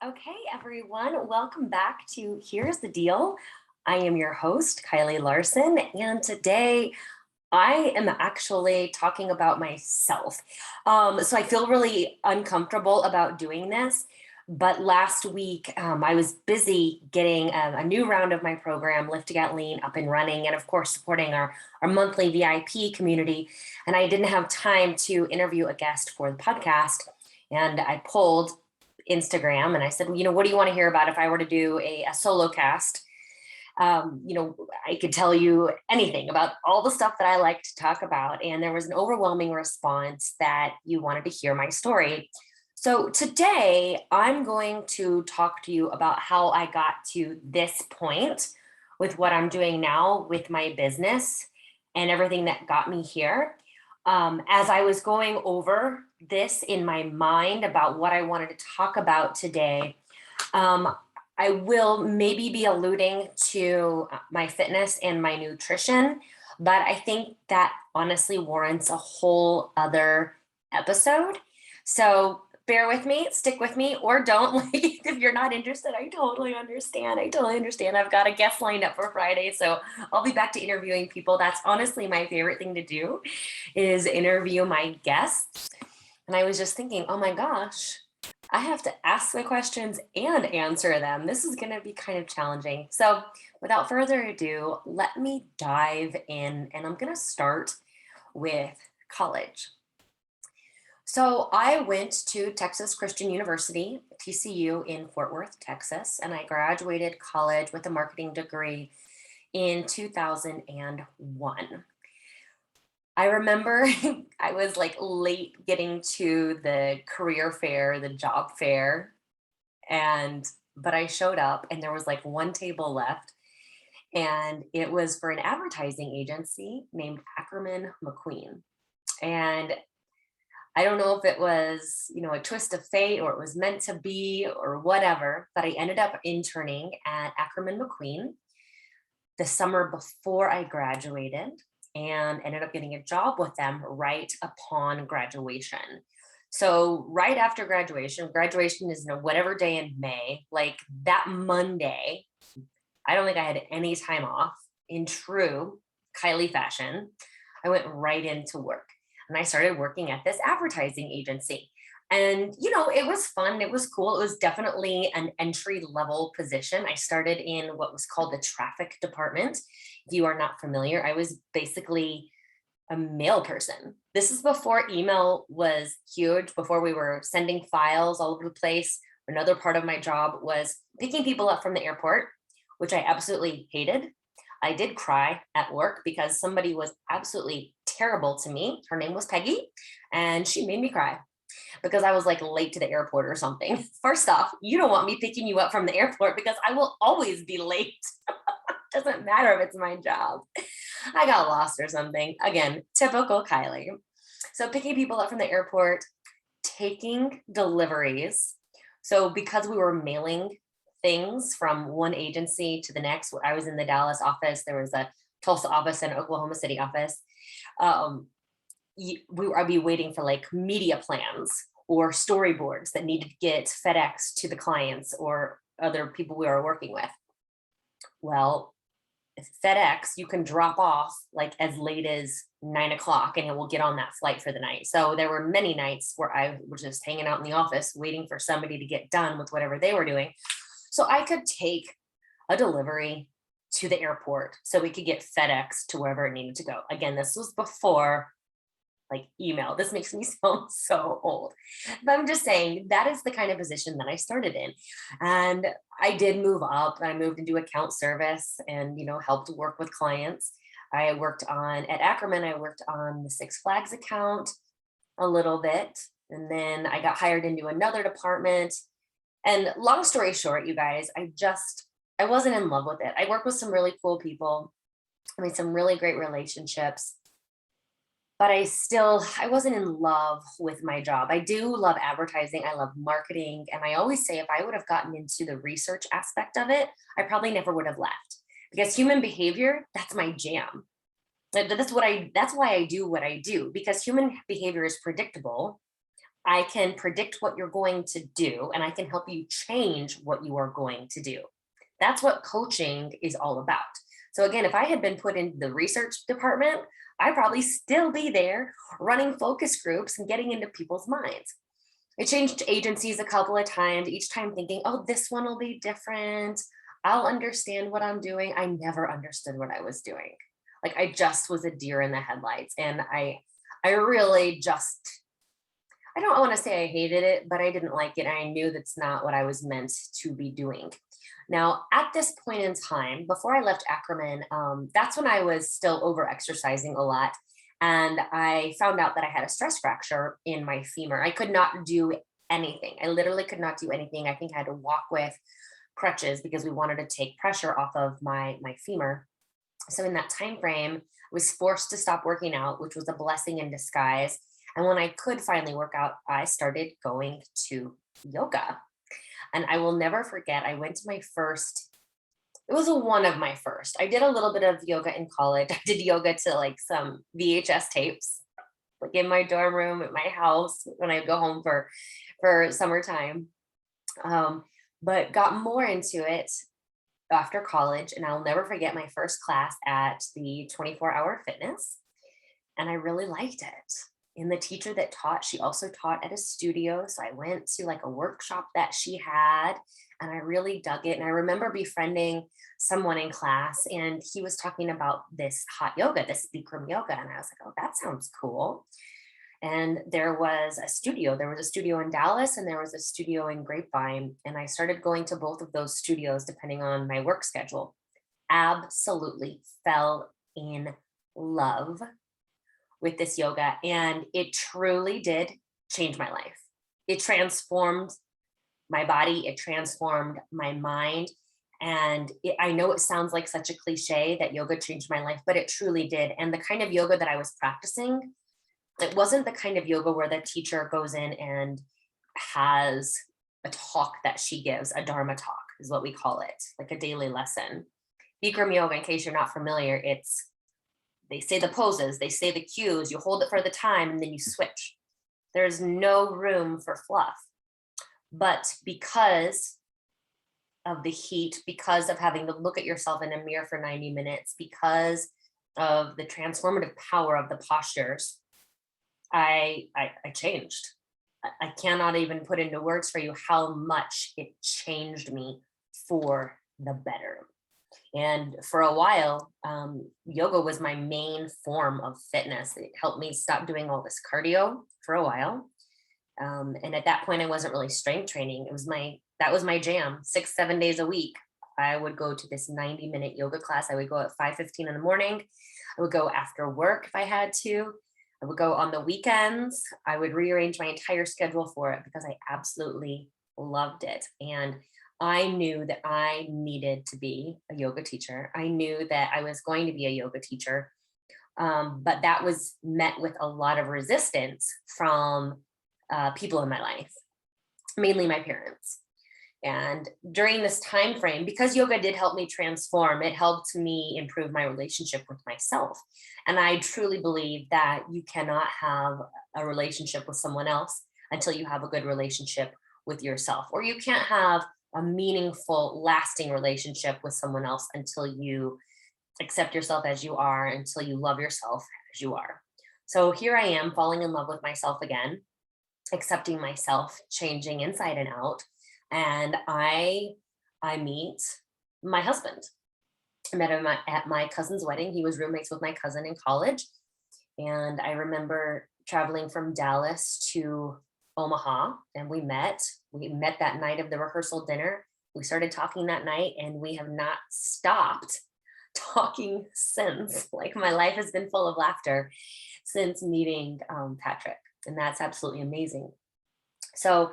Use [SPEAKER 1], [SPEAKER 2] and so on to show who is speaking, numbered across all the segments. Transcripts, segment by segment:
[SPEAKER 1] Okay, everyone, welcome back to Here's the Deal. I am your host, Kylie Larson, and today I am actually talking about myself. So I feel really uncomfortable about doing this, but last week I was busy getting a new round of my program, Lift to Get Lean, up and running, and of course, supporting our monthly VIP community. And I didn't have time to interview a guest for the podcast. And I pulled Instagram and I said, what do you want to hear about if I were to do a solo cast? I could tell you anything about all the stuff that I like to talk about. And there was an overwhelming response that you wanted to hear my story. So today I'm going to talk to you about how I got to this point with what I'm doing now with my business and everything that got me here. As I was going over this in my mind about what I wanted to talk about today, I will maybe be alluding to my fitness and my nutrition, but I think that honestly warrants a whole other episode. So bear with me, stick with me, or don't. Like, if you're not interested, I totally understand. I've got a guest lined up for Friday, so I'll be back to interviewing people. That's honestly my favorite thing to do, is interview my guests. And I was just thinking, oh my gosh, I have to ask the questions and answer them. This is going to be kind of challenging. So without further ado, let me dive in, and I'm going to start with college. So I went to Texas Christian University, TCU, in Fort Worth, Texas, and I graduated college with a marketing degree in 2001. I remember I was like late getting to the career fair, the job fair, but I showed up and there was like one table left, and it was for an advertising agency named Ackerman McQueen. And I don't know if it was, a twist of fate or it was meant to be or whatever, but I ended up interning at Ackerman McQueen the summer before I graduated and ended up getting a job with them right upon graduation. So right after graduation is whatever day in May, like that Monday, I don't think I had any time off. In true Kylie fashion, I went right into work. And I started working at this advertising agency. And, it was fun. It was cool. It was definitely an entry level position. I started in what was called the traffic department. If you are not familiar, I was basically a mail person. This is before email was huge, before we were sending files all over the place. Another part of my job was picking people up from the airport, which I absolutely hated. I did cry at work because somebody was absolutely terrible to me. Her name was Peggy, and she made me cry because I was like late to the airport or something. First off, you don't want me picking you up from the airport because I will always be late. Doesn't matter if it's my job. I got lost or something. Again, typical Kylie. So picking people up from the airport, taking deliveries. So because we were mailing things from one agency to the next, I was in the Dallas office. There was a Tulsa office and Oklahoma City office. I'd be waiting for like media plans or storyboards that needed to get FedEx to the clients or other people we were working with. Well, FedEx, you can drop off like as late as 9 o'clock and it will get on that flight for the night. So there were many nights where I was just hanging out in the office waiting for somebody to get done with whatever they were doing. So I could take a delivery to the airport so we could get FedEx to wherever it needed to go. Again, this was before like email. This makes me sound so old, but I'm just saying that is the kind of position that I started in. And I did move up. I moved into account service and, helped work with clients. At Ackerman, I worked on the Six Flags account a little bit. And then I got hired into another department. And long story short, you guys, I wasn't in love with it. I worked with some really cool people. I made some really great relationships, but I wasn't in love with my job. I do love advertising. I love marketing. And I always say if I would have gotten into the research aspect of it, I probably never would have left because human behavior, that's my jam. That's why I do what I do, because human behavior is predictable. I can predict what you're going to do, and I can help you change what you are going to do. That's what coaching is all about. So, again, if I had been put in the research department, I'd probably still be there running focus groups and getting into people's minds. I changed agencies a couple of times, each time thinking, oh, this one will be different. I'll understand what I'm doing. I never understood what I was doing. Like I just was a deer in the headlights. And I really just, I don't want to say I hated it, but I didn't like it. And I knew that's not what I was meant to be doing. Now, at this point in time, before I left Ackerman, that's when I was still over exercising a lot. And I found out that I had a stress fracture in my femur. I could not do anything. I literally could not do anything. I think I had to walk with crutches because we wanted to take pressure off of my femur. So in that time frame, I was forced to stop working out, which was a blessing in disguise. And when I could finally work out, I started going to yoga. And I will never forget, I went to my first, it was one of my first. I did a little bit of yoga in college. I did yoga to like some VHS tapes, like in my dorm room at my house when I go home for summertime. Um, but got more into it after college. And I'll never forget my first class at the 24-hour fitness. And I really liked it. And the teacher that taught, she also taught at a studio. So I went to like a workshop that she had and I really dug it. And I remember befriending someone in class and he was talking about this hot yoga, this Bikram yoga. And I was like, oh, that sounds cool. And there was a studio. There was a studio in Dallas and there was a studio in Grapevine. And I started going to both of those studios depending on my work schedule. Absolutely fell in love with this yoga. And it truly did change my life. It transformed my body, it transformed my mind. And I know it sounds like such a cliche that yoga changed my life, but it truly did. And the kind of yoga that I was practicing, it wasn't the kind of yoga where the teacher goes in and has a talk that she gives, a Dharma talk is what we call it, like a daily lesson. Bikram yoga, in case you're not familiar, it's they say the poses, they say the cues, you hold it for the time, and then you switch. There's no room for fluff. But because of the heat, because of having to look at yourself in a mirror for 90 minutes, because of the transformative power of the postures, I changed. I cannot even put into words for you how much it changed me for the better. And for a while, yoga was my main form of fitness. It helped me stop doing all this cardio for a while. And at that point, I wasn't really strength training. That was my jam. 6, 7 days a week, I would go to this 90-minute yoga class. I would go at 5:15 in the morning. I would go after work if I had to. I would go on the weekends. I would rearrange my entire schedule for it because I absolutely loved it. And I knew that I needed to be a yoga teacher. I knew that I was going to be a yoga teacher, but that was met with a lot of resistance from people in my life, mainly my parents. And during this time frame, because yoga did help me transform, it helped me improve my relationship with myself. And I truly believe that you cannot have a relationship with someone else until you have a good relationship with yourself, or you can't have a meaningful, lasting relationship with someone else until you accept yourself as you are, until you love yourself as you are. So here I am falling in love with myself again, accepting myself, changing inside and out. And I meet my husband. I met him at my cousin's wedding. He was roommates with my cousin in college. And I remember traveling from Dallas to Omaha and we met. We met that night of the rehearsal dinner. We started talking that night and we have not stopped talking since. Like my life has been full of laughter since meeting Patrick. And that's absolutely amazing. So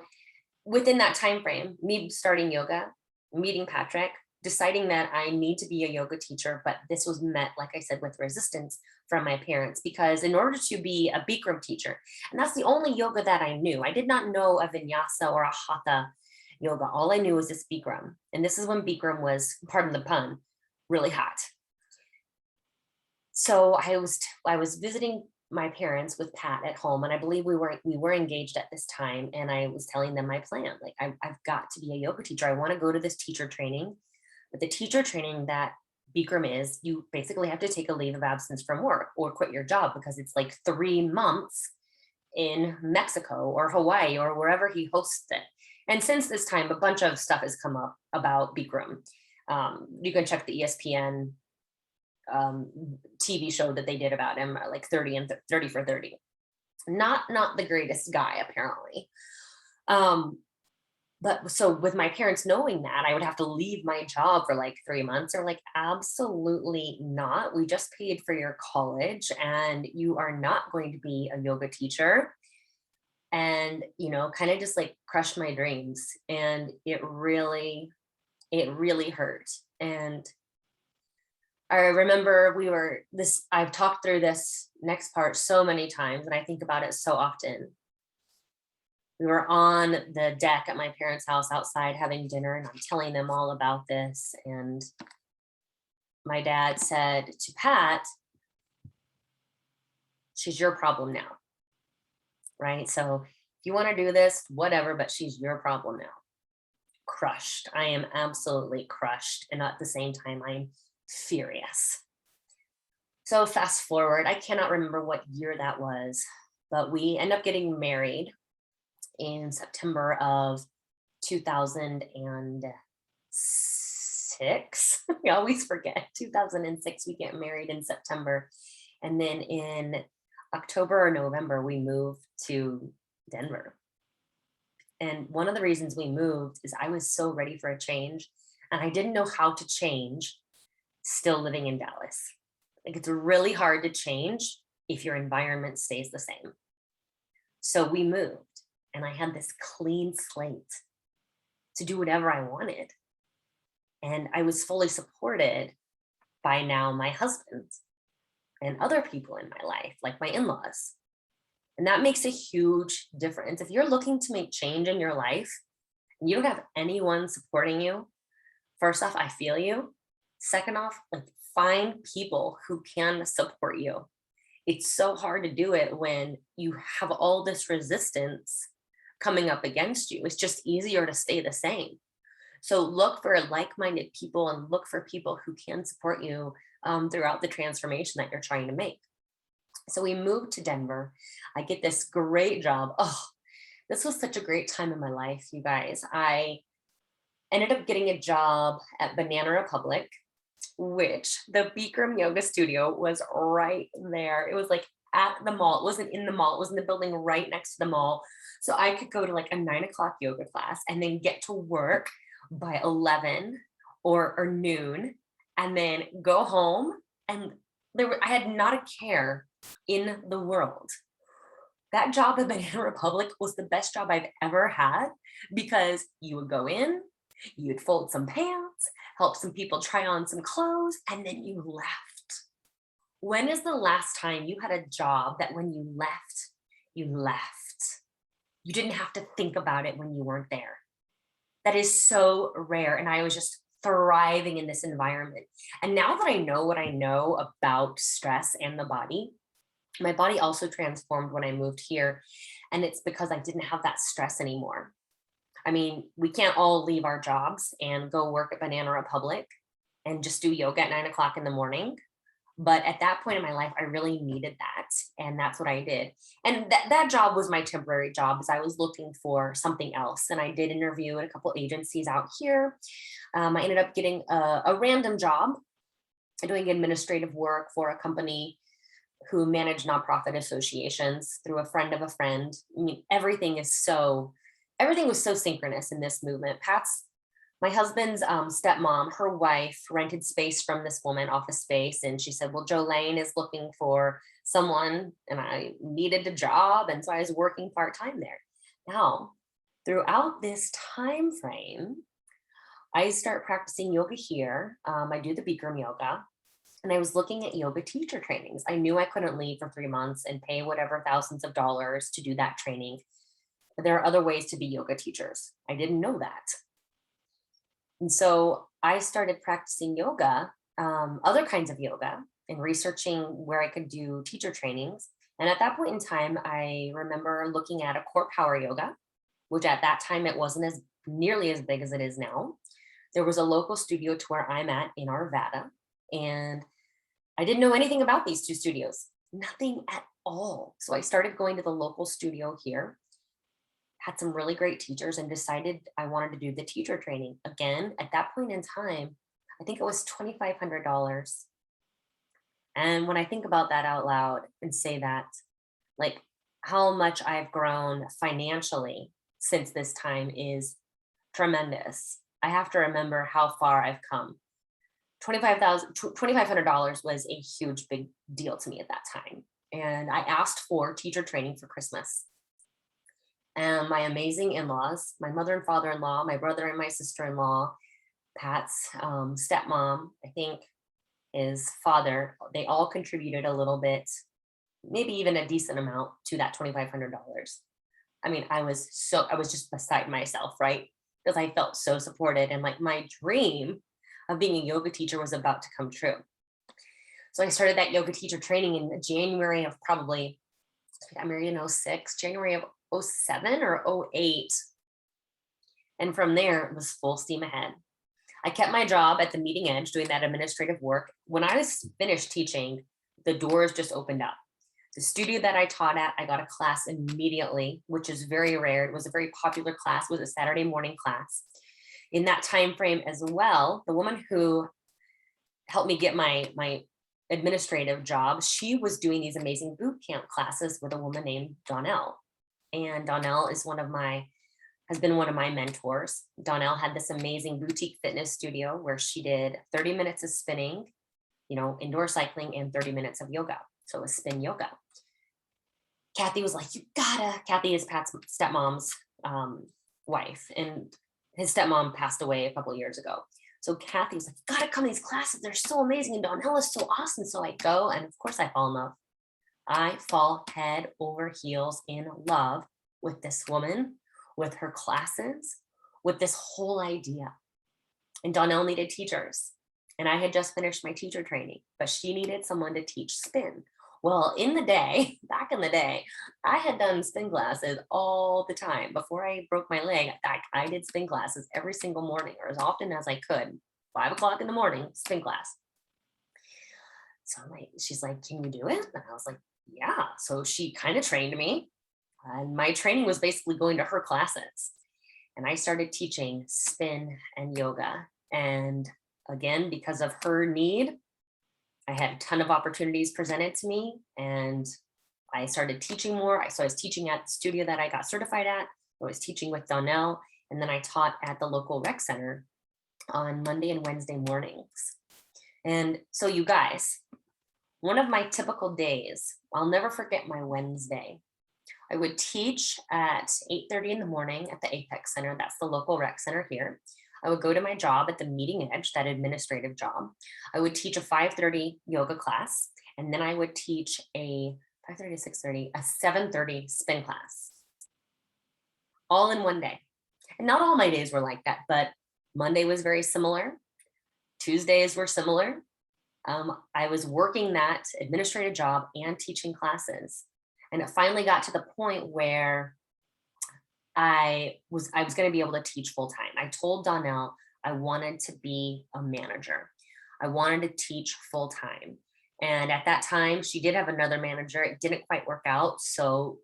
[SPEAKER 1] within that time frame, me starting yoga, meeting Patrick, deciding that I need to be a yoga teacher, but this was met, like I said, with resistance from my parents, because in order to be a Bikram teacher, and that's the only yoga that I knew, I did not know a vinyasa or a hatha yoga. All I knew was this Bikram. And this is when Bikram was, pardon the pun, really hot. So I was visiting my parents with Pat at home, and I believe we were engaged at this time, and I was telling them my plan. Like, I've got to be a yoga teacher. I want to go to this teacher training, but the teacher training that Bikram is, you basically have to take a leave of absence from work or quit your job because it's like 3 months in Mexico or Hawaii or wherever he hosts it. And since this time, a bunch of stuff has come up about Bikram. You can check the ESPN um, TV show that they did about him, like 30 and 30 for 30. Not the greatest guy, apparently. Um, but so with my parents knowing that, I would have to leave my job for like 3 months. They're like, absolutely not. We just paid for your college and you are not going to be a yoga teacher. And, kind of just like crushed my dreams. And it really hurt. And I remember I've talked through this next part so many times, and I think about it so often. We were on the deck at my parents' house outside having dinner, and I'm telling them all about this. And my dad said to Pat, she's your problem now, right? So if you want to do this, whatever, but she's your problem now. Crushed. I am absolutely crushed. And at the same time, I'm furious. So fast forward, I cannot remember what year that was, but we end up getting married in September of 2006. We always forget. 2006, we get married in September. And then in October or November, we moved to Denver. And one of the reasons we moved is I was so ready for a change, and I didn't know how to change still living in Dallas. Like, it's really hard to change if your environment stays the same. So we moved, and I had this clean slate to do whatever I wanted. And I was fully supported by now my husband and other people in my life, like my in-laws. And that makes a huge difference. If you're looking to make change in your life and you don't have anyone supporting you, first off, I feel you. Second off, like, find people who can support you. It's so hard to do it when you have all this resistance coming up against you. It's just easier to stay the same. So look for like-minded people and look for people who can support you throughout the transformation that you're trying to make. So we moved to Denver. I get this great job. Oh, this was such a great time in my life, you guys. I ended up getting a job at Banana Republic, which the Bikram Yoga Studio was right there. It was like at the mall. It wasn't in the mall. It was in the building right next to the mall. So I could go to like a 9 o'clock yoga class and then get to work by 11 or noon, and then go home. And I had not a care in the world. That job at Banana Republic was the best job I've ever had, because you would go in, you'd fold some pants, help some people try on some clothes, and then you left. When is the last time you had a job that when you left, you left? You didn't have to think about it when you weren't there. That is so rare. And I was just thriving in this environment. And now that I know what I know about stress and the body, my body also transformed when I moved here. And it's because I didn't have that stress anymore. I mean, we can't all leave our jobs and go work at Banana Republic and just do yoga at 9 o'clock in the morning. But at that point in my life, I really needed that. And that's what I did. And that job was my temporary job, as I was looking for something else. And I did interview at a couple agencies out here. I ended up getting a random job doing administrative work for a company who managed nonprofit associations through a friend of a friend. I mean, everything was so synchronous in this movement. My husband's stepmom, her wife, rented space from this woman, office space, and she said, well, Jolene is looking for someone, and I needed a job, and so I was working part-time there. Now, throughout this time frame, I start practicing yoga here. I do the Bikram yoga, and I was looking at yoga teacher trainings. I knew I couldn't leave for 3 months and pay whatever thousands of dollars to do that training. But there are other ways to be yoga teachers. I didn't know that. And so I started practicing yoga, other kinds of yoga, and researching where I could do teacher trainings. And at that point in time, I remember looking at a core power yoga, which at that time it wasn't as nearly as big as it is now. There was a local studio to where I'm at in Arvada, and I didn't know anything about these two studios, nothing at all. So I started going to the local studio here, had some really great teachers, and decided I wanted to do the teacher training. Again, at that point in time, I think it was $2,500. And when I think about that out loud and say that, like how much I've grown financially since this time is tremendous. I have to remember how far I've come. $2,500 was a huge, big deal to me at that time. And I asked for teacher training for Christmas. And my amazing in laws, my mother and father in law, my brother and my sister in law, Pat's stepmom, I think his father, they all contributed a little bit, maybe even a decent amount to that $2,500. I mean, I was just beside myself, right? Because I felt so supported and like my dream of being a yoga teacher was about to come true. So I started that yoga teacher training in January of probably, I got married in '06, January of '07 or '08. And from there, it was full steam ahead. I kept my job at the meeting edge doing that administrative work. When I was finished teaching, the doors just opened up. The studio that I taught at, I got a class immediately, which is very rare. It was a very popular class. It was a Saturday morning class. In that time frame as well, the woman who helped me get my administrative job, she was doing these amazing boot camp classes with a woman named Donnell. And Donnell is has been one of my mentors. Donnell had this amazing boutique fitness studio where she did 30 minutes of spinning, indoor cycling, and 30 minutes of yoga. So it was spin yoga. Kathy was like, Kathy is Pat's stepmom's wife, and his stepmom passed away a couple of years ago. So Kathy was like, you gotta come to these classes. They're so amazing. And Donnell is so awesome. So I go, and of course I fall in love. I fall head over heels in love with this woman, with her classes, with this whole idea. And Donnell needed teachers. And I had just finished my teacher training, but she needed someone to teach spin. Well, back in the day, I had done spin classes all the time. Before I broke my leg, I did spin classes every single morning, or as often as I could. 5 o'clock in the morning, spin class. So she's like, can you do it? And I was like, yeah. So she kind of trained me. And my training was basically going to her classes. And I started teaching spin and yoga. And again, because of her need, I had a ton of opportunities presented to me, and I started teaching more. So I was teaching at the studio that I got certified at. I was teaching with Donnell, and then I taught at the local rec center on Monday and Wednesday mornings. And so you guys, one of my typical days, I'll never forget my Wednesday. I would teach at 8:30 in the morning at the Apex Center. That's the local rec center here. I would go to my job at the meeting edge, that administrative job. I would teach a 5:30 yoga class, and then I would teach a 5:30 to 6:30, a 7:30 spin class, all in one day. And not all my days were like that, but Monday was very similar. Tuesdays were similar. I was working that administrative job and teaching classes. And it finally got to the point where I was going to be able to teach full time. I told Donnell I wanted to be a manager. I wanted to teach full time. And at that time, she did have another manager. It didn't quite work out. So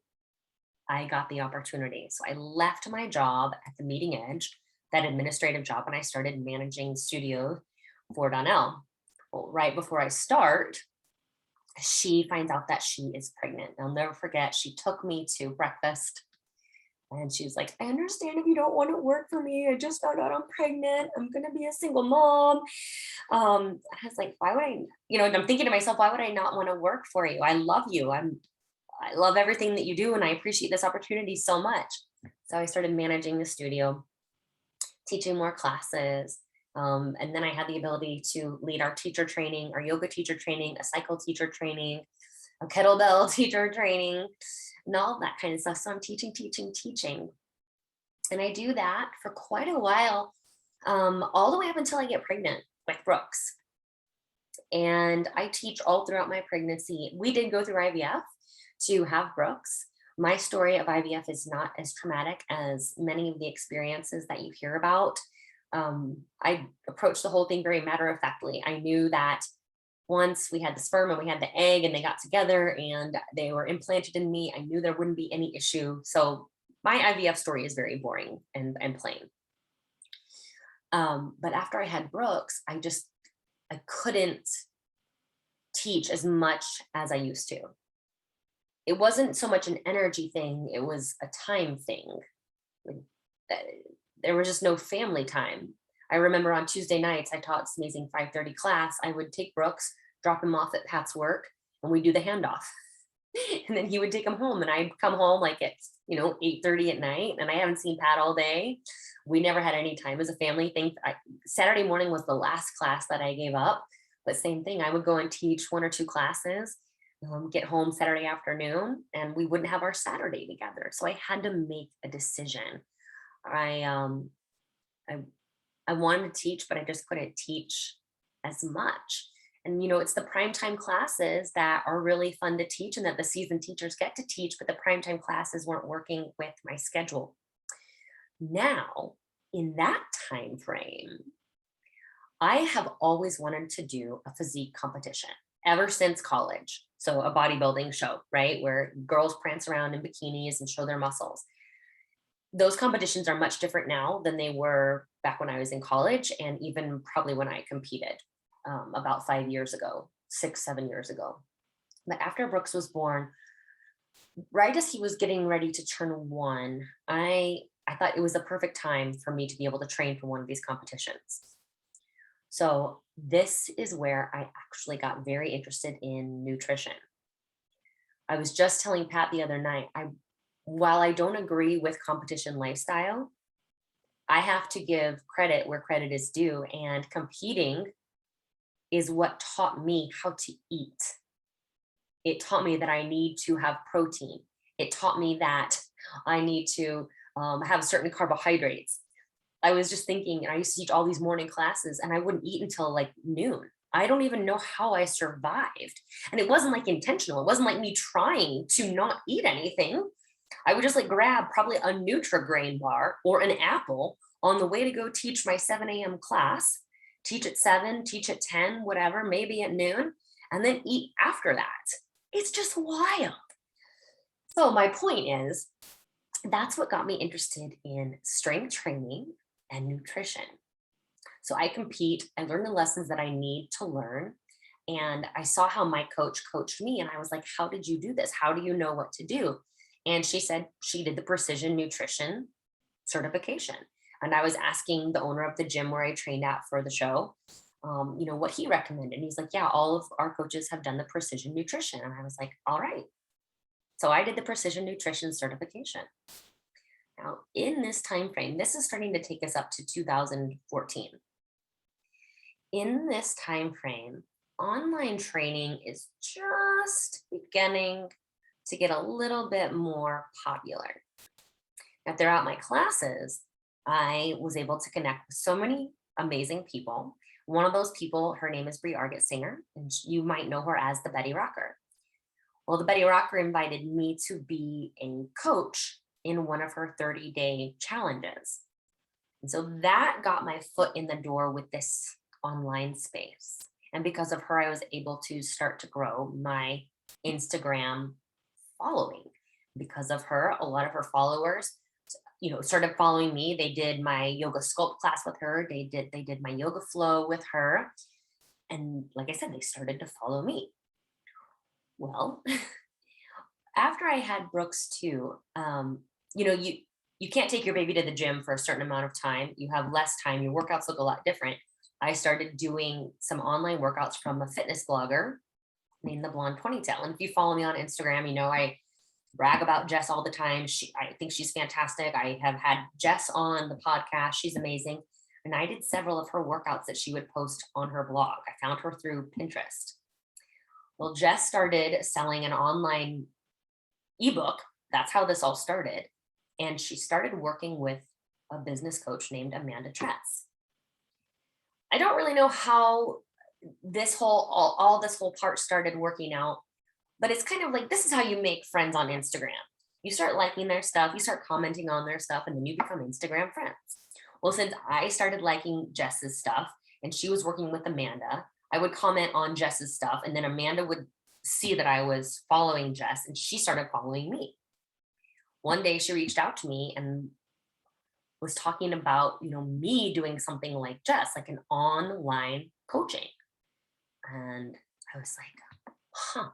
[SPEAKER 1] I got the opportunity. So I left my job at the meeting edge, that administrative job, and I started managing studio for Donnell. Well, right before I start, she finds out that she is pregnant. I'll never forget, she took me to breakfast and she was like, I understand if you don't want to work for me. I just found out I'm pregnant. I'm going to be a single mom. I was like, why would and I'm thinking to myself, why would I not want to work for you? I love you. I love everything that you do, and I appreciate this opportunity so much. So I started managing the studio, teaching more classes. And then I had the ability to lead our teacher training, our yoga teacher training, a cycle teacher training, a kettlebell teacher training, and all of that kind of stuff. So I'm teaching. And I do that for quite a while, all the way up until I get pregnant with Brooks. And I teach all throughout my pregnancy. We did go through IVF. to have Brooks. My story of IVF is not as traumatic as many of the experiences that you hear about. I approached the whole thing very matter of factly. I knew that once we had the sperm and we had the egg and they got together and they were implanted in me, I knew there wouldn't be any issue. So my IVF story is very boring and plain. But after I had Brooks, I couldn't teach as much as I used to. It wasn't so much an energy thing, it was a time thing. Like, uh, there was just no family time. I remember on Tuesday nights, I taught this amazing 5:30 class. I would take Brooks, drop him off at Pat's work, and we'd do the handoff. And then he would take him home, and I'd come home like at 8:30 at night, and I haven't seen Pat all day. We never had any time as a family. Saturday morning was the last class that I gave up, but same thing. I would go and teach one or two classes, get home Saturday afternoon, and we wouldn't have our Saturday together. So I had to make a decision. I um I I wanted to teach, but I just couldn't teach as much. And it's the primetime classes that are really fun to teach and that the seasoned teachers get to teach, but the primetime classes weren't working with my schedule. Now, in that time frame, I have always wanted to do a physique competition ever since college. So a bodybuilding show, right? Where girls prance around in bikinis and show their muscles. Those competitions are much different now than they were back when I was in college and even probably when I competed about 5 years ago, 6, 7 years ago. But after Brooks was born, right as he was getting ready to turn one, I thought it was the perfect time for me to be able to train for one of these competitions. So this is where I actually got very interested in nutrition. I was just telling Pat the other night, while I don't agree with competition lifestyle, I have to give credit where credit is due. And competing is what taught me how to eat. It taught me that I need to have protein. It taught me that I need to have certain carbohydrates. I was just thinking, I used to teach all these morning classes and I wouldn't eat until like noon. I don't even know how I survived. And it wasn't like intentional. It wasn't like me trying to not eat anything. I would just like grab probably a Nutri-Grain bar or an apple on the way to go teach my 7 a.m. class, teach at 7, teach at 10, whatever, maybe at noon, and then eat after that. It's just wild. So my point is, that's what got me interested in strength training and nutrition. So I compete, I learn the lessons that I need to learn. And I saw how my coach coached me. And I was like, how did you do this? How do you know what to do? And she said she did the precision nutrition certification. And I was asking the owner of the gym where I trained at for the show, what he recommended. And he's like, yeah, all of our coaches have done the precision nutrition. And I was like, all right. So I did the precision nutrition certification. Now, in this time frame, this is starting to take us up to 2014. In this time frame, online training is just beginning to get a little bit more popular. Now, throughout my classes, I was able to connect with so many amazing people. One of those people, her name is Brie Singer, and you might know her as the Betty Rocker. Well, the Betty Rocker invited me to be a coach in one of her 30-day challenges. And so that got my foot in the door with this online space. And because of her, I was able to start to grow my Instagram following. Because of her, a lot of her followers, started following me. They did my yoga sculpt class with her. They did my yoga flow with her. And like I said, they started to follow me. Well, after I had Brooks too, you can't take your baby to the gym for a certain amount of time. You have less time. Your workouts look a lot different. I started doing some online workouts from a fitness blogger named the Blonde Ponytail. And if you follow me on Instagram, I brag about Jess all the time. I think she's fantastic. I have had Jess on the podcast. She's amazing. And I did several of her workouts that she would post on her blog. I found her through Pinterest. Well, Jess started selling an online ebook. That's how this all started. And she started working with a business coach named Amanda Tretz. I don't really know how this whole all this whole part started working out, But it's kind of like, this is how you make friends on Instagram. You start liking their stuff, you start commenting on their stuff, and then you become Instagram friends. Well, since I started liking Jess's stuff and she was working with Amanda, I would comment on Jess's stuff, and then Amanda would see that I was following Jess and she started following me. One day she reached out to me and was talking about, me doing something like Jess, like an online coaching. And I was like, huh.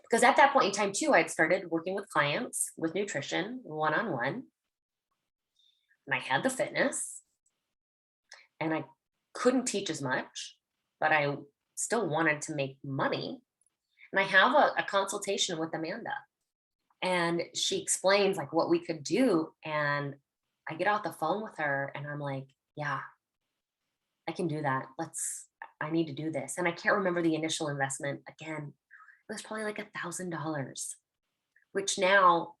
[SPEAKER 1] Because at that point in time, too, I'd started working with clients with nutrition one on one, and I had the fitness, and I couldn't teach as much, but I still wanted to make money. And I have a consultation with Amanda, and she explains like what we could do. And I get off the phone with her, and I'm like, yeah, I can do that. I need to do this. And I can't remember the initial investment again. It was probably like $1,000, which now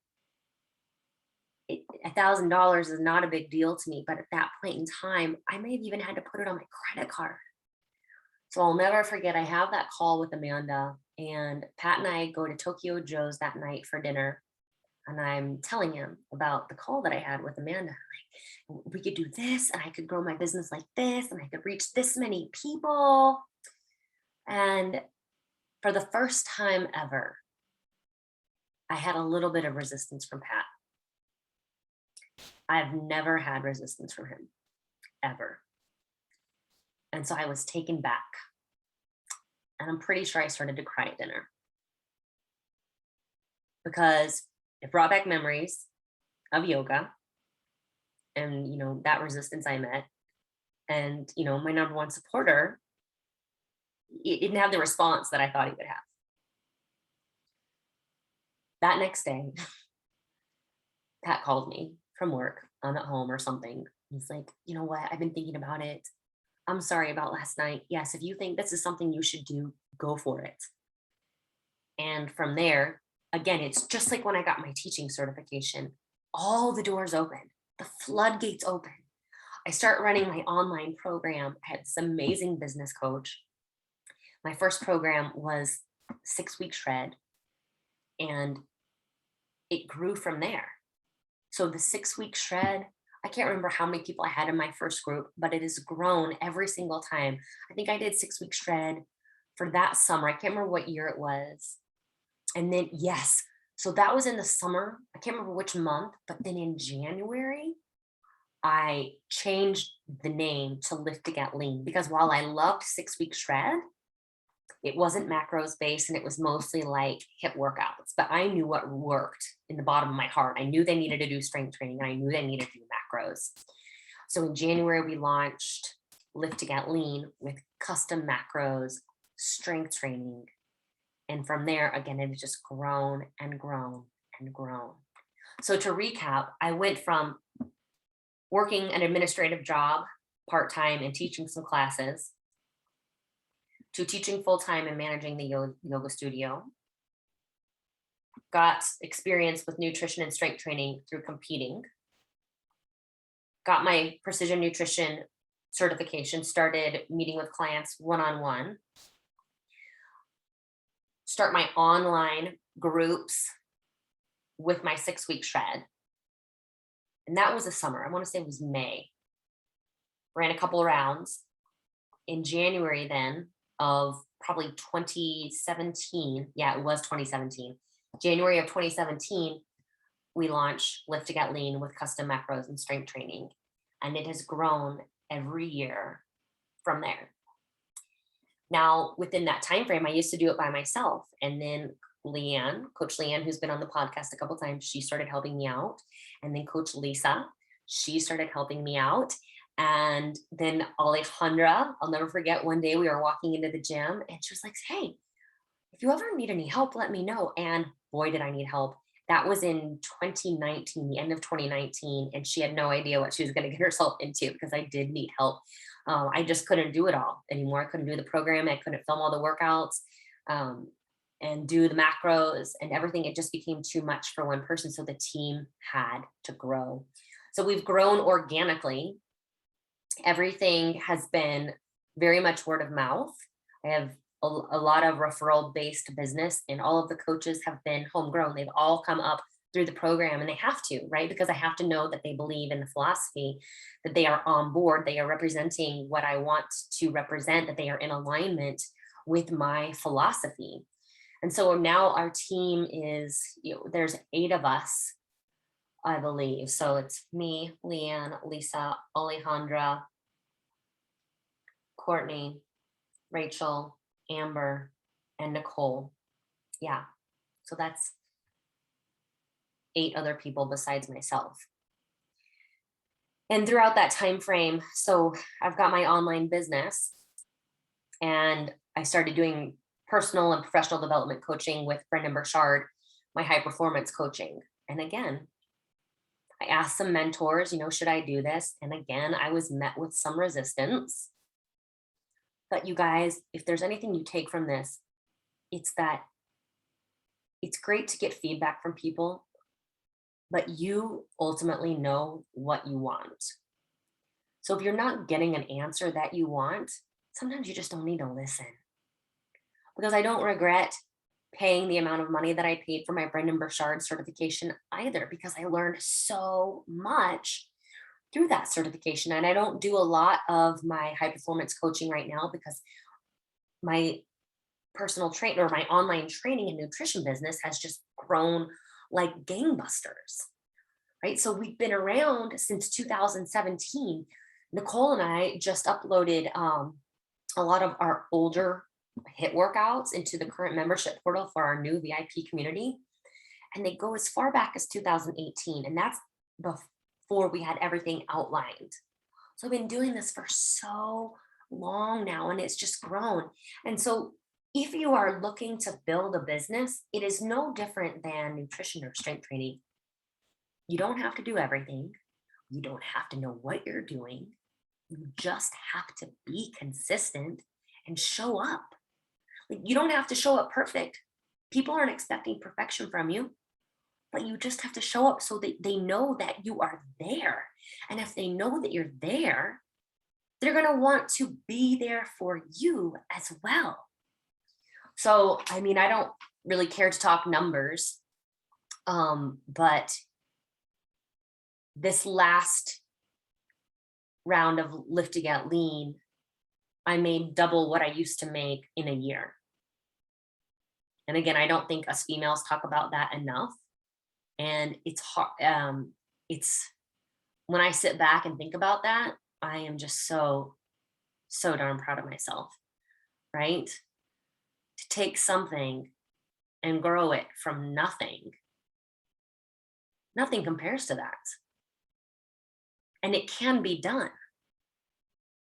[SPEAKER 1] $1,000 is not a big deal to me. But at that point in time, I may have even had to put it on my credit card. So I'll never forget, I have that call with Amanda, and Pat and I go to Tokyo Joe's that night for dinner. And I'm telling him about the call that I had with Amanda. Like, we could do this, and I could grow my business like this, and I could reach this many people. And for the first time ever, I had a little bit of resistance from Pat. I've never had resistance from him, ever. And so I was taken back. And I'm pretty sure I started to cry at dinner because it brought back memories of yoga and, that resistance I met. And, my number one supporter, it didn't have the response that I thought he would have. That next day, Pat called me from work. I'm at home or something. He's like, you know what? I've been thinking about it. I'm sorry about last night. Yes, if you think this is something you should do, go for it. And from there, again, it's just like when I got my teaching certification, all the doors open, the floodgates open. I start running my online program. I had this amazing business coach. My first program was 6-week shred, and it grew from there. So the 6-week shred, I can't remember how many people I had in my first group, but it has grown every single time. I think I did 6-week shred for that summer. I can't remember what year it was. And then, yes, so that was in the summer. I can't remember which month, but then in January, I changed the name to Lift to Get Lean, because while I loved 6-week shred, it wasn't macros based and it was mostly like HIIT workouts, but I knew what worked in the bottom of my heart. I knew they needed to do strength training, and I knew they needed to do macros. So in January, we launched Lift to Get Lean with custom macros, strength training. And from there, again, it has just grown and grown and grown. So to recap, I went from working an administrative job part-time and teaching some classes to teaching full-time and managing the yoga studio. Got experience with nutrition and strength training through competing. Got my precision nutrition certification, started meeting with clients one-on-one. Start my online groups with my 6-week shred. And that was the summer. I want to say it was May. Ran a couple of rounds. In January then of probably 2017, yeah, it was 2017. January of 2017, we launched Lift to Get Lean with custom macros and strength training. And it has grown every year from there. Now, within that time frame, I used to do it by myself. And then Coach Leanne, who's been on the podcast a couple times, she started helping me out. And then Coach Lisa, she started helping me out. And then Alejandra, I'll never forget, one day we were walking into the gym and she was like, hey, if you ever need any help, let me know. And boy, did I need help. That was in 2019, the end of 2019. And she had no idea what she was going to get herself into, because I did need help. I just couldn't do it all anymore. I couldn't do the program. I couldn't film all the workouts and do the macros and everything. It just became too much for one person. So the team had to grow. So we've grown organically. Everything has been very much word of mouth. I have a lot of referral based business, and all of the coaches have been homegrown. They've all come up through the program, and they have to, right? Because I have to know that they believe in the philosophy, that they are on board, they are representing what I want to represent, that they are in alignment with my philosophy. And so now our team is, there's 8 of us, I believe. So it's me, Leanne, Lisa, Alejandra, Courtney, Rachel, Amber, and Nicole. Yeah. So that's 8 other people besides myself. And throughout that time frame, so I've got my online business, and I started doing personal and professional development coaching with Brendan Burchard, my high performance coaching. And again, I asked some mentors, should I do this? And again, I was met with some resistance. But you guys, if there's anything you take from this, it's that it's great to get feedback from people, but you ultimately know what you want. So if you're not getting an answer that you want, sometimes you just don't need to listen. Because I don't regret paying the amount of money that I paid for my Brendan Burchard certification either, because I learned so much through that certification. And I don't do a lot of my high performance coaching right now because my personal train or my online training and nutrition business has just grown like gangbusters, right? So we've been around since 2017. Nicole and I just uploaded a lot of our older HIIT workouts into the current membership portal for our new VIP community. And they go as far back as 2018. And that's before we had everything outlined. So I've been doing this for so long now, and it's just grown. And so if you are looking to build a business, it is no different than nutrition or strength training. You don't have to do everything. You don't have to know what you're doing. You just have to be consistent and show up. Like, you don't have to show up perfect. People aren't expecting perfection from you, but you just have to show up so that they know that you are there. And if they know that you're there, they're going to want to be there for you as well. So, I mean, I don't really care to talk numbers, but this last round of lifting at lean, I made double what I used to make in a year. And again, I don't think us females talk about that enough. And it's hard. It's when I sit back and think about that, I am just so darn proud of myself, right? To take something and grow it from nothing. Nothing compares to that. And it can be done.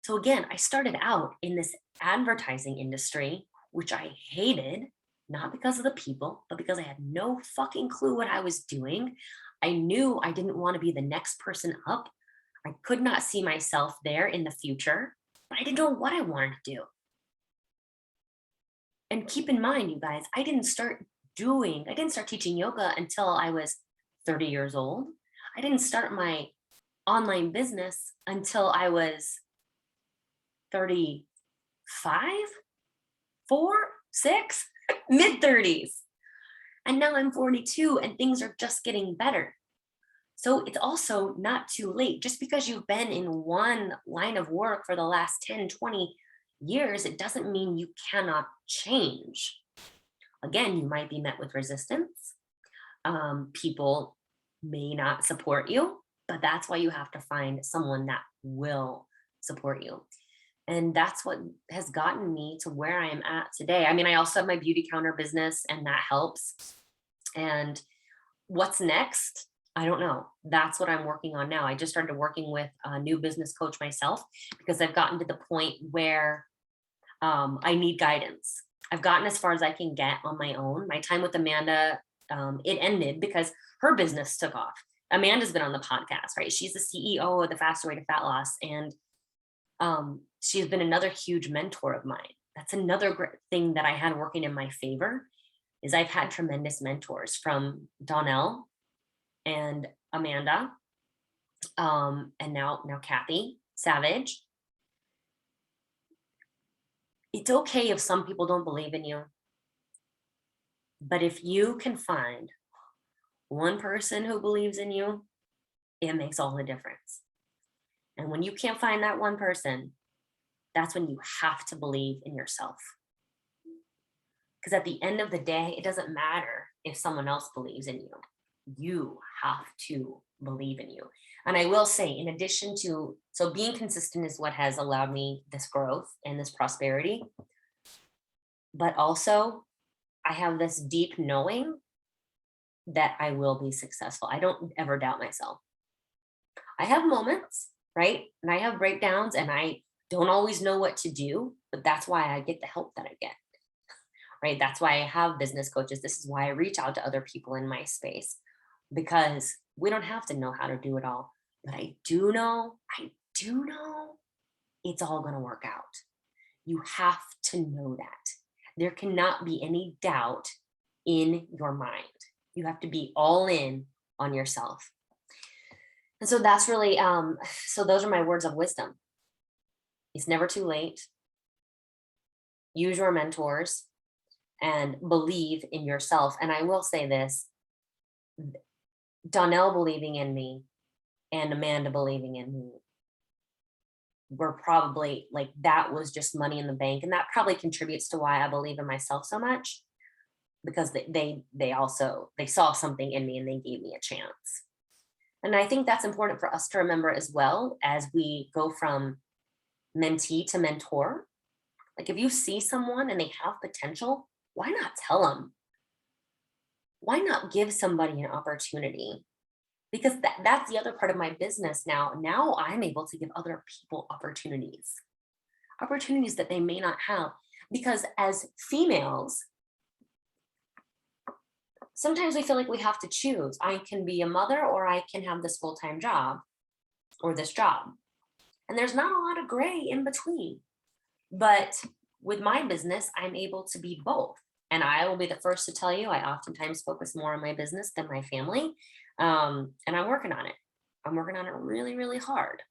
[SPEAKER 1] So again, I started out in this advertising industry, which I hated, not because of the people, but because I had no fucking clue what I was doing. I knew I didn't want to be the next person up. I could not see myself there in the future, but I didn't know what I wanted to do. And keep in mind, you guys, I didn't start teaching yoga until I was 30 years old. I didn't start my online business until I was 35, 4, 6, mid 30s. And now I'm 42 and things are just getting better. So it's also not too late. Just because you've been in one line of work for the last 10, 20 years, it doesn't mean you cannot change. Again, you might be met with resistance. People may not support you, but that's why you have to find someone that will support you. And that's what has gotten me to where I am at today. I mean, I also have my beauty counter business, and that helps. And what's next? I don't know. That's what I'm working on now. I just started working with a new business coach myself because I've gotten to the point where I need guidance. I've gotten as far as I can get on my own. My time with Amanda, it ended because her business took off. Amanda's been on the podcast, right? She's the CEO of the Faster Way to Fat Loss. And she's been another huge mentor of mine. That's another great thing that I had working in my favor is I've had tremendous mentors from Donnell and Amanda, and now Kathy Savage. It's okay if some people don't believe in you, but if you can find one person who believes in you, it makes all the difference. And when you can't find that one person, that's when you have to believe in yourself. Because at the end of the day, it doesn't matter if someone else believes in you. You have to believe in you. And I will say, in addition to, so being consistent is what has allowed me this growth and this prosperity. But also, I have this deep knowing that I will be successful. I don't ever doubt myself. I have moments, right? And I have breakdowns and I don't always know what to do, but that's why I get the help that I get, right? That's why I have business coaches. This is why I reach out to other people in my space because we don't have to know how to do it all. But I do know it's all going to work out. You have to know that. There cannot be any doubt in your mind. You have to be all in on yourself. And so that's really, so those are my words of wisdom. It's never too late. Use your mentors and believe in yourself. And I will say this, Donnell believing in me and Amanda believing in me were probably like, that was just money in the bank. And that probably contributes to why I believe in myself so much because they also, they saw something in me and they gave me a chance. And I think that's important for us to remember as well as we go from mentee to mentor. Like if you see someone and they have potential, why not tell them? Why not give somebody an opportunity? Because that's the other part of my business now. Now I'm able to give other people opportunities that they may not have. Because as females, sometimes we feel like we have to choose. I can be a mother or I can have this full-time job or this job. And there's not a lot of gray in between. But with my business, I'm able to be both. And I will be the first to tell you, I oftentimes focus more on my business than my family. And I'm working on it. I'm working on it really, really hard.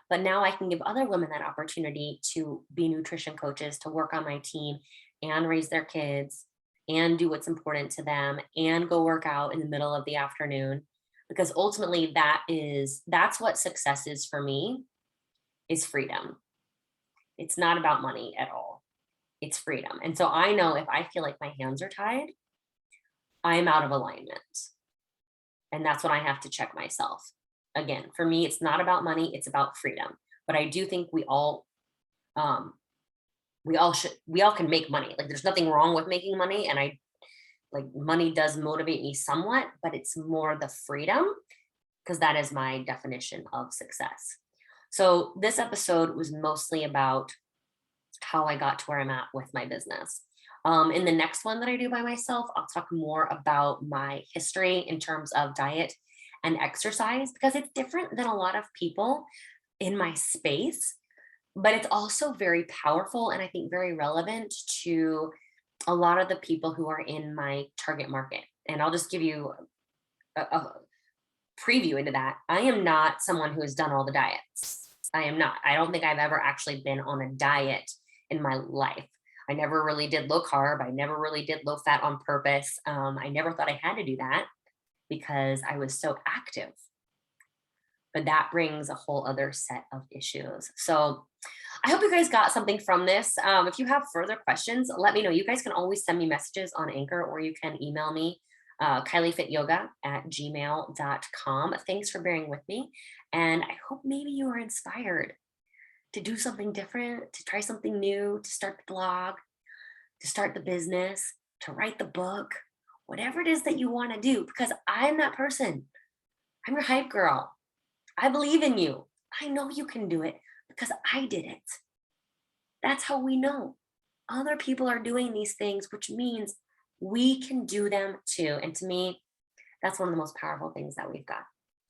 [SPEAKER 1] But now I can give other women that opportunity to be nutrition coaches, to work on my team and raise their kids and do what's important to them and go work out in the middle of the afternoon. Because ultimately that's what success is for me, is freedom. It's not about money at all. It's freedom. And so I know if I feel like my hands are tied, I'm out of alignment. And that's when I have to check myself. Again, for me, it's not about money, it's about freedom. But I do think um, we all can make money. Like there's nothing wrong with making money. And I like money does motivate me somewhat, but it's more the freedom because that is my definition of success. So this episode was mostly about how I got to where I'm at with my business. In the next one that I do by myself, I'll talk more about my history in terms of diet and exercise because it's different than a lot of people in my space, but it's also very powerful and I think very relevant to a lot of the people who are in my target market. And I'll just give you a preview into that. I am not someone who has done all the diets. I am not. I don't think I've ever actually been on a diet in my life. I never really did low carb. I never really did low fat on purpose. I never thought I had to do that because I was so active. But that brings a whole other set of issues. So I hope you guys got something from this. If you have further questions, let me know. You guys can always send me messages on Anchor or you can email me, kyliefityoga@gmail.com. Thanks for bearing with me. And I hope maybe you are inspired to do something different, to try something new, to start the blog, to start the business, to write the book, whatever it is that you want to do, because I'm that person. I'm your hype girl. I believe in you. I know you can do it because I did it. That's how we know. Other people are doing these things, which means we can do them too. And to me, that's one of the most powerful things that we've got.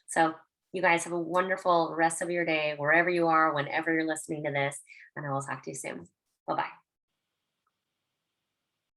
[SPEAKER 1] So you guys have a wonderful rest of your day, wherever you are, whenever you're listening to this, and I will talk to you soon. Bye-bye.